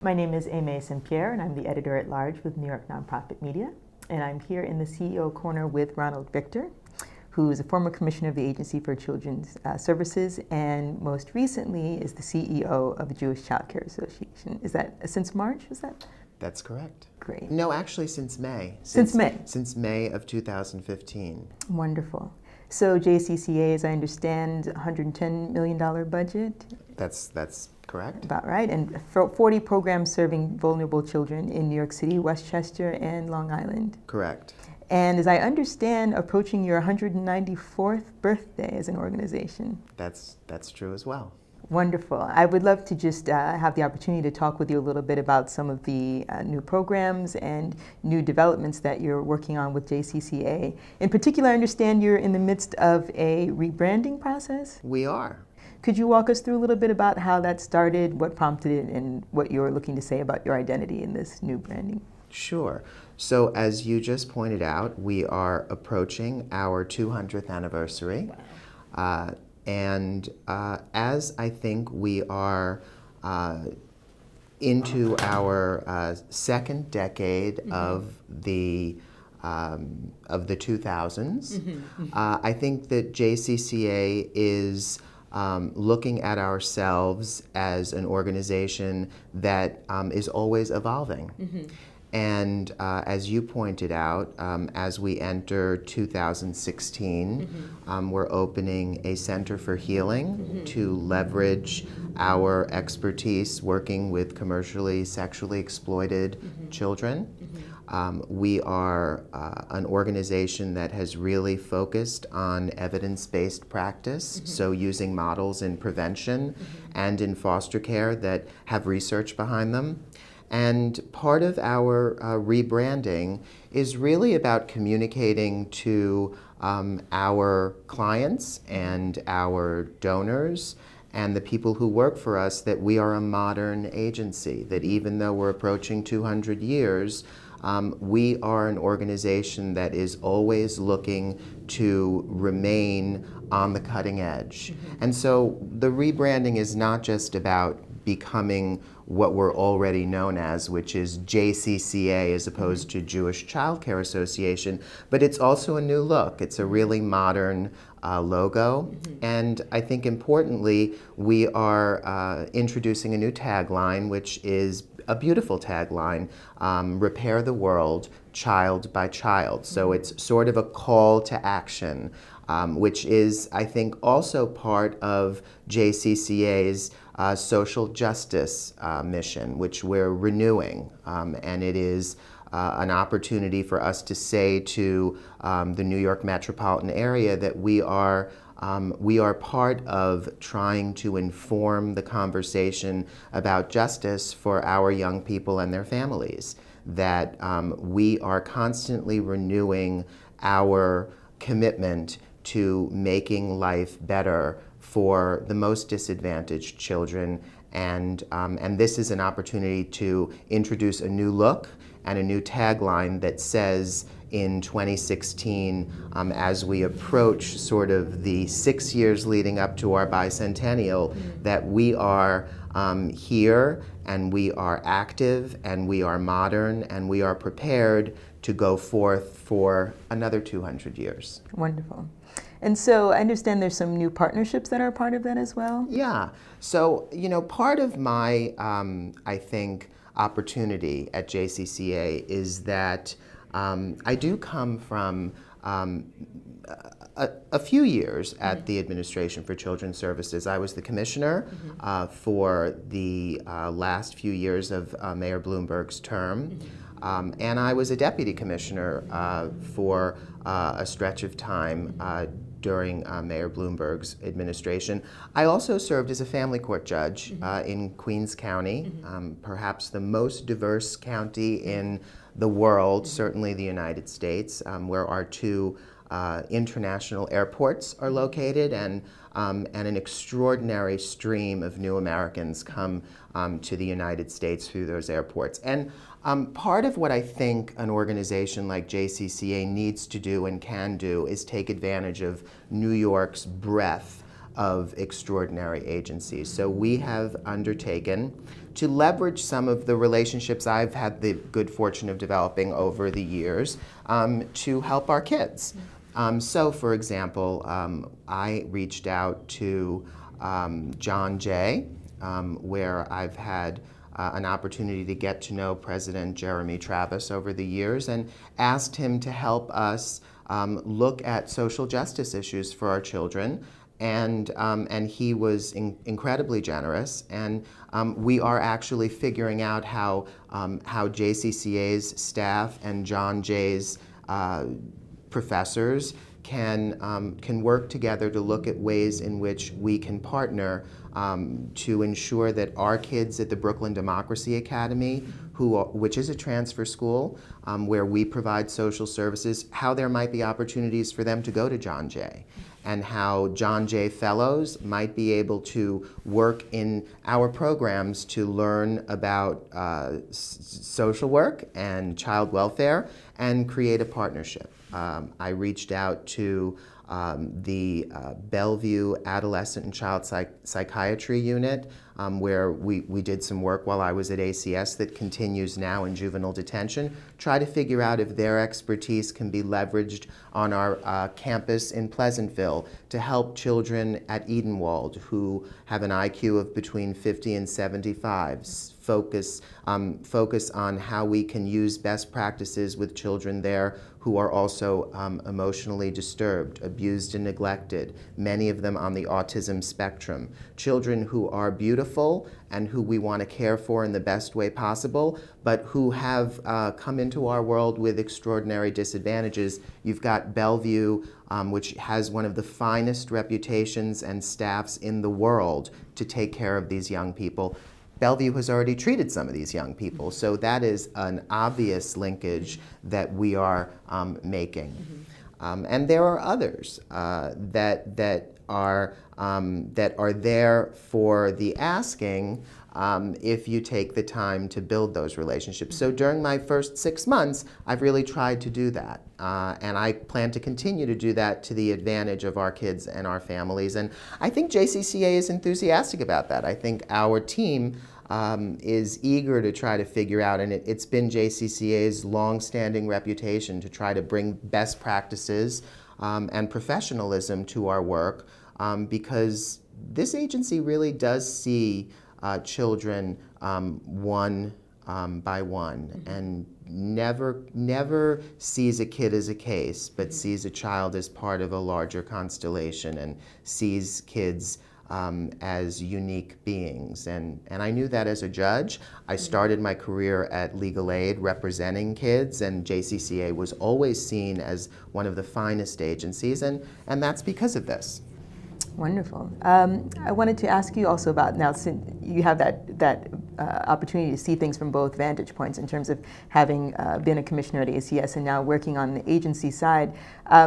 My name is Aimee St-Pierre, and I'm the editor-at-large with New York Nonprofit Media. And I'm here in the CEO corner with Ronald Richter, who is a former commissioner of the Agency for Children's Services, and most recently is the CEO of the Jewish Child Care Association. Is that since March? Is that? That's correct. Great. No, actually since May. Since May? Since May of 2015. Wonderful. So JCCA, as I understand, $110 million budget? That's correct. About right. And 40 programs serving vulnerable children in New York City, Westchester, and Long Island. Correct. And as I understand, approaching your 194th birthday as an organization. That's true as well. Wonderful. I would love to just have the opportunity to talk with you a little bit about some of the new programs and new developments that you're working on with JCCA. In particular, I understand you're in the midst of a rebranding process? We are. Could you walk us through a little bit about how that started, what prompted it, and what you're looking to say about your identity in this new branding? Sure. So as you just pointed out, we are approaching our 200th anniversary. Wow. And as I think we are into our second decade of the 2000s, I think that JCCA is looking at ourselves as an organization that is always evolving. And as you pointed out, as we enter 2016, we're opening a Center for Healing to leverage our expertise working with commercially sexually exploited children. We are an organization that has really focused on evidence-based practice, so using models in prevention and in foster care that have research behind them. And part of our rebranding is really about communicating to our clients and our donors and the people who work for us that we are a modern agency, that even though we're approaching 200 years, we are an organization that is always looking to remain on the cutting edge. And so the rebranding is not just about becoming what we're already known as, which is JCCA as opposed to Jewish Child Care Association, but it's also a new look. It's a really modern logo, and I think importantly, we are introducing a new tagline, which is a beautiful tagline, repair the world, child by child. So it's sort of a call to action, which is, I think, also part of JCCA's social justice mission, which we're renewing, and it is an opportunity for us to say to the New York metropolitan area that we are part of trying to inform the conversation about justice for our young people and their families, that we are constantly renewing our commitment to making life better for the most disadvantaged children, and this is an opportunity to introduce a new look and a new tagline that says in 2016, as we approach sort of the 6 years leading up to our bicentennial, that we are here and we are active and we are modern and we are prepared to go forth for another 200 years. Wonderful. And so I understand there's some new partnerships that are part of that as well? Yeah. So, you know, part of my, I think, opportunity at JCCA is that I do come from a few years at the Administration for Children's Services. I was the commissioner for the last few years of Mayor Bloomberg's term. And I was a deputy commissioner for a stretch of time during Mayor Bloomberg's administration. I also served as a family court judge in Queens County, perhaps the most diverse county in the world, certainly the United States, where our two international airports are located, and an extraordinary stream of new Americans come to the United States through those airports. And part of what I think an organization like JCCA needs to do and can do is take advantage of New York's breadth of extraordinary agencies. So we have undertaken to leverage some of the relationships I've had the good fortune of developing over the years to help our kids. So for example, I reached out to John Jay, where I've had an opportunity to get to know President Jeremy Travis over the years, and asked him to help us look at social justice issues for our children. And he was incredibly generous, and we are actually figuring out how JCCA's staff and John Jay's professors can work together to look at ways in which we can partner to ensure that our kids at the Brooklyn Democracy Academy, which is a transfer school where we provide social services, how there might be opportunities for them to go to John Jay, and how John Jay Fellows might be able to work in our programs to learn about social work and child welfare and create a partnership. I reached out to the Bellevue Adolescent and Child Psychiatry Unit, where we did some work while I was at ACS that continues now in juvenile detention, try to figure out if their expertise can be leveraged on our campus in Pleasantville to help children at Edenwald who have an IQ of between 50 and 75. Focus on how we can use best practices with children there who are also emotionally disturbed, abused and neglected, many of them on the autism spectrum. Children who are beautiful and who we want to care for in the best way possible, but who have come into our world with extraordinary disadvantages. You've got Bellevue, which has one of the finest reputations and staffs in the world to take care of these young people. Bellevue has already treated some of these young people, so that is an obvious linkage that we are making. And there are others that are there for the asking if you take the time to build those relationships. So during my first 6 months, I've really tried to do that. And I plan to continue to do that to the advantage of our kids and our families. And I think JCCA is enthusiastic about that. I think our team is eager to try to figure out, and it's been JCCA's long-standing reputation to try to bring best practices and professionalism to our work, because this agency really does see children one by one, and never sees a kid as a case, but sees a child as part of a larger constellation, and sees kids as unique beings. And I knew that as a judge. I started my career at Legal Aid representing kids, and JCCA was always seen as one of the finest agencies, and that's because of this. Wonderful. I wanted to ask you also about, now since you have that opportunity to see things from both vantage points in terms of having been a commissioner at ACS and now working on the agency side, how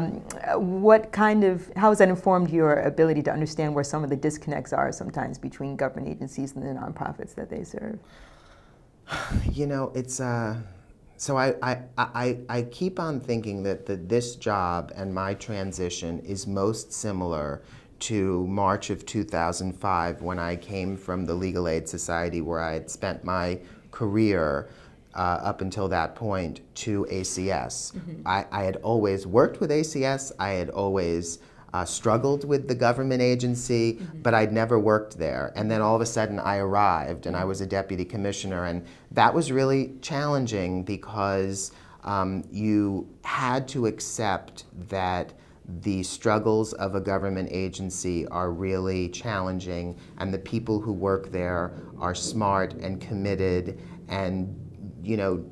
has that informed your ability to understand where some of the disconnects are sometimes between government agencies and the nonprofits that they serve? You know, it's so I keep on thinking that this job and my transition is most similar to March of 2005, when I came from the Legal Aid Society, where I had spent my career up until that point, to ACS. I had always worked with ACS. I had always struggled with the government agency, but I'd never worked there. And then all of a sudden I arrived, and I was a deputy commissioner, and that was really challenging because you had to accept that the struggles of a government agency are really challenging, and the people who work there are smart and committed and, you know,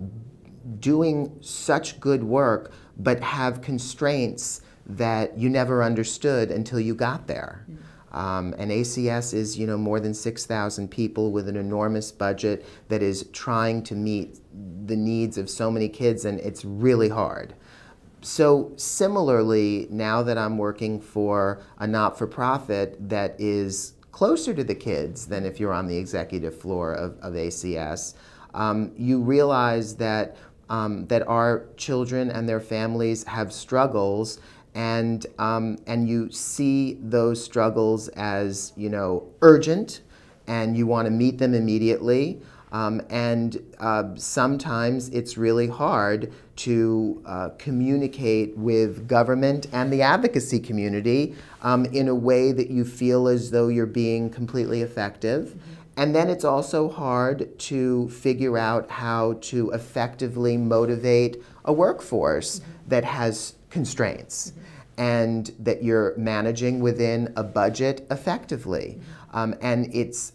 doing such good work, but have constraints that you never understood until you got there. And ACS is, you know, more than 6,000 people with an enormous budget that is trying to meet the needs of so many kids, and it's really hard. So similarly, now that I'm working for a not-for-profit that is closer to the kids than if you're on the executive floor of ACS, you realize that that our children and their families have struggles, and you see those struggles as, you know, urgent, and you want to meet them immediately. Sometimes it's really hard to communicate with government and the advocacy community in a way that you feel as though you're being completely effective. And then it's also hard to figure out how to effectively motivate a workforce that has constraints and that you're managing within a budget effectively. And it's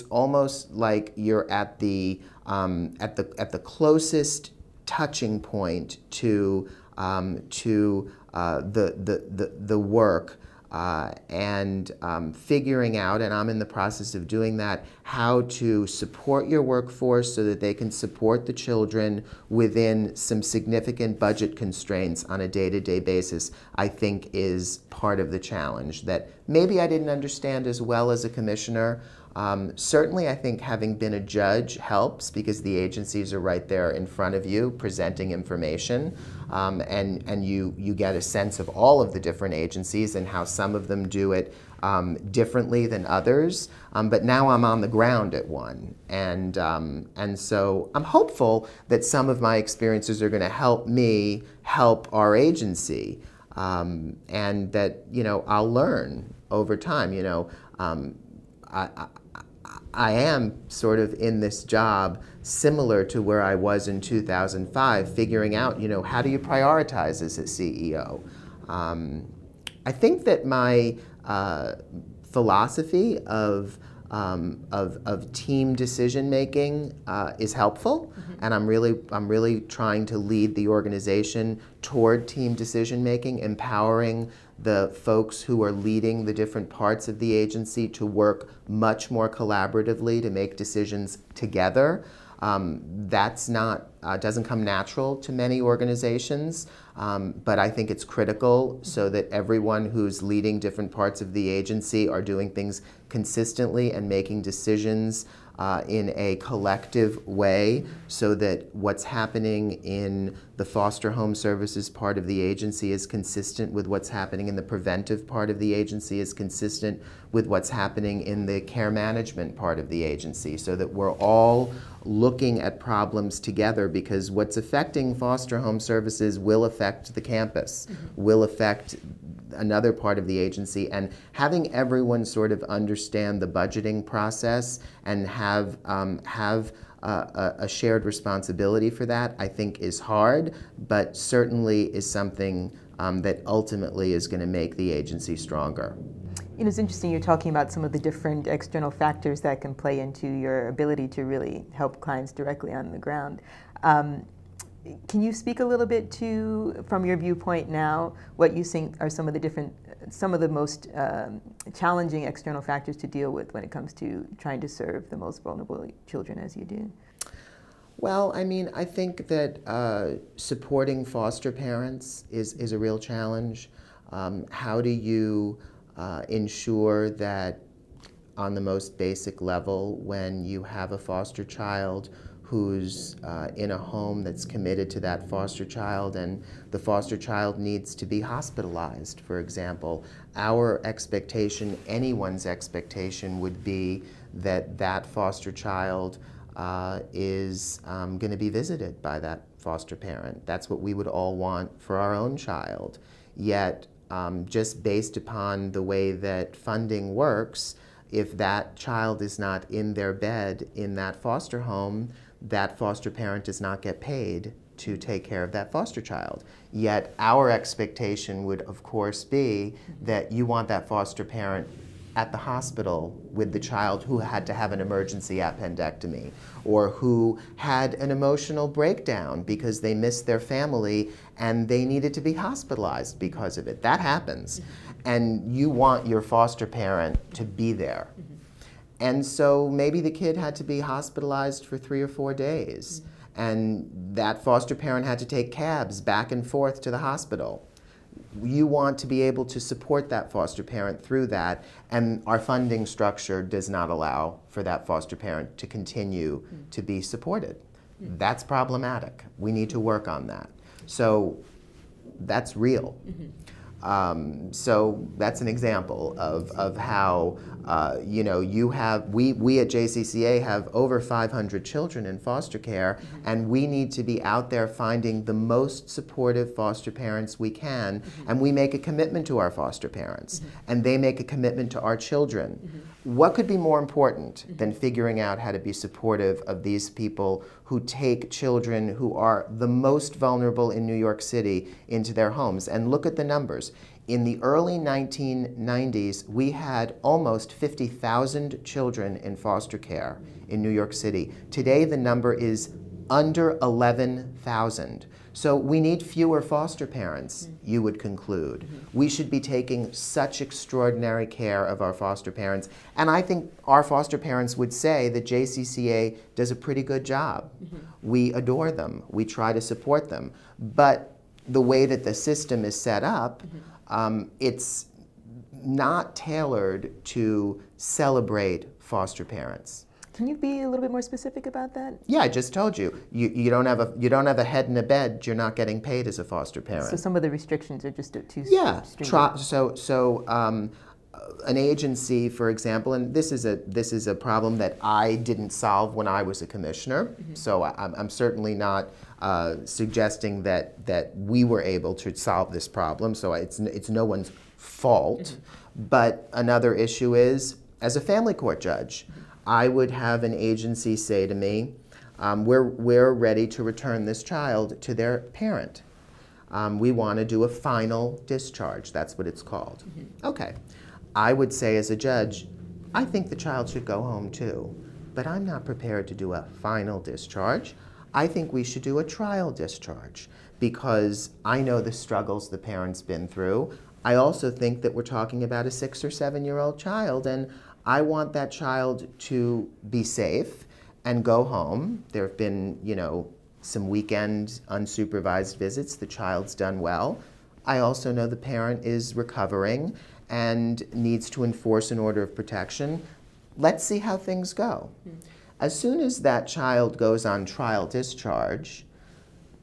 almost like you're at the closest touching point to the work, and figuring out, and I'm in the process of doing that, how to support your workforce so that they can support the children within some significant budget constraints on a day-to-day basis, I think is part of the challenge that maybe I didn't understand as well as a commissioner. Certainly, I think having been a judge helps because the agencies are right there in front of you presenting information, and you get a sense of all of the different agencies and how some of them do it differently than others. But now I'm on the ground at one, and so I'm hopeful that some of my experiences are going to help me help our agency, and that, you know, I'll learn over time. You know, I am sort of in this job similar to where I was in 2005, figuring out, you know, how do you prioritize as a CEO? I think that my philosophy of team decision making is helpful, and I'm really trying to lead the organization toward team decision making, empowering the folks who are leading the different parts of the agency to work much more collaboratively to make decisions together. That's not, doesn't come natural to many organizations, but I think it's critical so that everyone who's leading different parts of the agency are doing things consistently and making decisions in a collective way, so that what's happening in the foster home services part of the agency is consistent with what's happening in the preventive part of the agency, is consistent with what's happening in the care management part of the agency, so that we're all looking at problems together, because what's affecting foster home services will affect the campus, will affect another part of the agency, and having everyone sort of understand the budgeting process and have a shared responsibility for that, I think is hard, but certainly is something that ultimately is going to make the agency stronger. You know, it's interesting you're talking about some of the different external factors that can play into your ability to really help clients directly on the ground. Can you speak a little bit to, from your viewpoint now, what you think are some of the most challenging external factors to deal with when it comes to trying to serve the most vulnerable children as you do? Well, I mean, I think that supporting foster parents is a real challenge. How do you ensure that on the most basic level, when you have a foster child who's in a home that's committed to that foster child, and the foster child needs to be hospitalized, for example, our expectation, anyone's expectation, would be that that foster child is going to be visited by that foster parent. That's what we would all want for our own child. Yet, just based upon the way that funding works, if that child is not in their bed in that foster home, that foster parent does not get paid to take care of that foster child. Yet our expectation would, of course, be that you want that foster parent at the hospital with the child who had to have an emergency appendectomy, or who had an emotional breakdown because they missed their family and they needed to be hospitalized because of it. That happens. And you want your foster parent to be there. And so maybe the kid had to be hospitalized for 3 or 4 days, and that foster parent had to take cabs back and forth to the hospital. You want to be able to support that foster parent through that, and our funding structure does not allow for that foster parent to continue to be supported. That's problematic. We need to work on that. So that's real. So that's an example of how you know, we at JCCA have over 500 children in foster care, and we need to be out there finding the most supportive foster parents we can, and we make a commitment to our foster parents, and they make a commitment to our children. What could be more important than figuring out how to be supportive of these people who take children who are the most vulnerable in New York City into their homes? And look at the numbers. In the early 1990s, we had almost 50,000 children in foster care in New York City. Today, the number is under 11,000. So we need fewer foster parents, you would conclude. We should be taking such extraordinary care of our foster parents. And I think our foster parents would say that JCCA does a pretty good job. We adore them. We try to support them. But the way that the system is set up, it's not tailored to celebrate foster parents. Can you be a little bit more specific about that? Yeah, I just told you. You don't have a head in a bed. You're not getting paid as a foster parent. So some of the restrictions are just too stringent. An agency, for example, and this is a problem that I didn't solve when I was a commissioner. So I'm certainly not suggesting that we were able to solve this problem. So it's no one's fault. But another issue is, as a family court judge, I would have an agency say to me, we're ready to return this child to their parent. We want to do a final discharge. That's what it's called. Okay. I would say as a judge, I think the child should go home too, but I'm not prepared to do a final discharge. I think we should do a trial discharge because I know the struggles the parent's been through. I also think that we're talking about a 6 or 7-year-old child, and I want that child to be safe and go home. There have been, you know, some weekend unsupervised visits. The child's done well. I also know the parent is recovering and needs to enforce an order of protection. Let's see how things go. As soon as that child goes on trial discharge,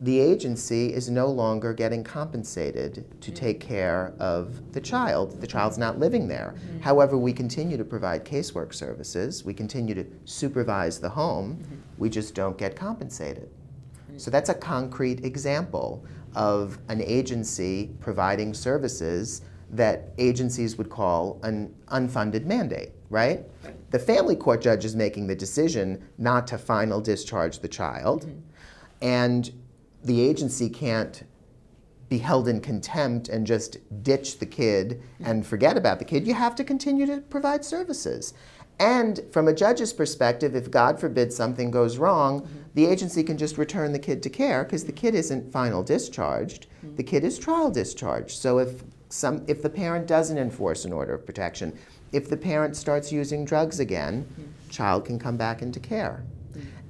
the agency is no longer getting compensated to take care of the child. The child's not living there. However, we continue to provide casework services. We continue to supervise the home. We just don't get compensated. So that's a concrete example of an agency providing services that agencies would call an unfunded mandate, right? The family court judge is making the decision not to final discharge the child, and the agency can't be held in contempt and just ditch the kid and forget about the kid. You have to continue to provide services. And from a judge's perspective, if God forbid something goes wrong, the agency can just return the kid to care because the kid isn't final discharged. The kid is trial discharged. So if the parent doesn't enforce an order of protection, if the parent starts using drugs again, child can come back into care.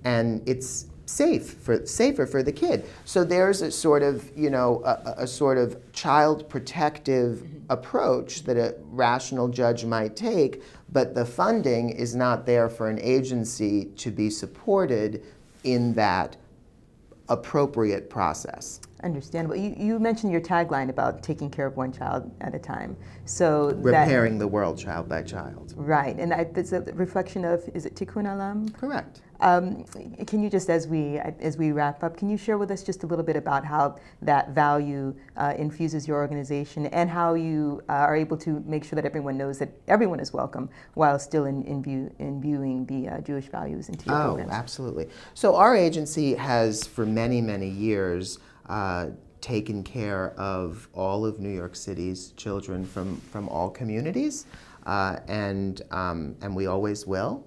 And it's safer for the kid. So there's a sort of, you know, a sort of child protective approach that a rational judge might take, but the funding is not there for an agency to be supported in that appropriate process. Understandable. You mentioned your tagline about taking care of one child at a time. So repairing the world child by child. Right, and that's a reflection of, is it Tikkun Olam? Correct. Can you just, as we wrap up, can you share with us just a little bit about how that value infuses your organization and how you are able to make sure that everyone knows that everyone is welcome while still imbuing the Jewish values into your programs? Oh, absolutely. So our agency has for many, many years taken care of all of New York City's children from all communities, and we always will,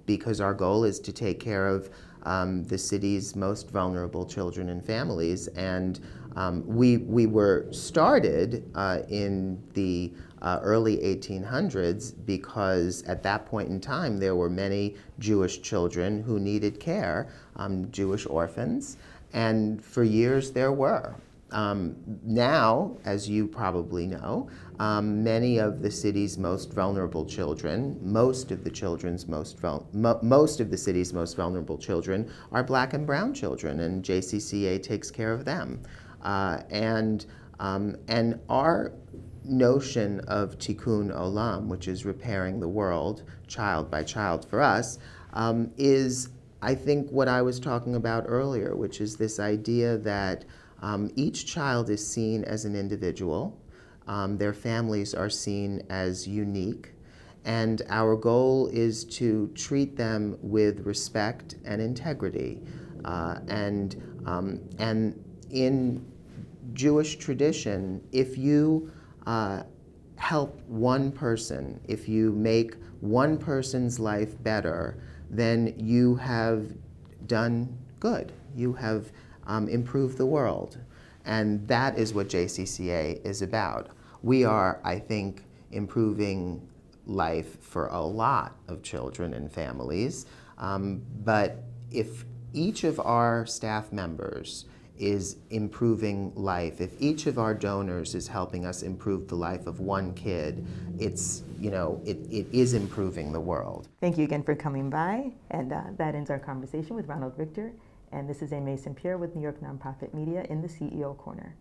because our goal is to take care of the city's most vulnerable children and families. And we were started in the early 1800s because at that point in time there were many Jewish children who needed care, Jewish orphans. And for years there were. Now, as you probably know, many of the city's most vulnerable children, most of the city's most vulnerable children are black and brown children, and JCCA takes care of them. And our notion of tikkun olam, which is repairing the world, child by child for us, is, I think, what I was talking about earlier, which is this idea that each child is seen as an individual, their families are seen as unique, and our goal is to treat them with respect and integrity. And in Jewish tradition, if you help one person, if you make one person's life better, then you have done good. You have improved the world. And that is what JCCA is about. We are, I think, improving life for a lot of children and families. But if each of our staff members is improving life, if each of our donors is helping us improve the life of one kid, it's, it is improving the world. Thank you again for coming by, and that ends our conversation with Ronald Richter. And this is Aimee St. Pierre with New York Nonprofit Media in the CEO Corner.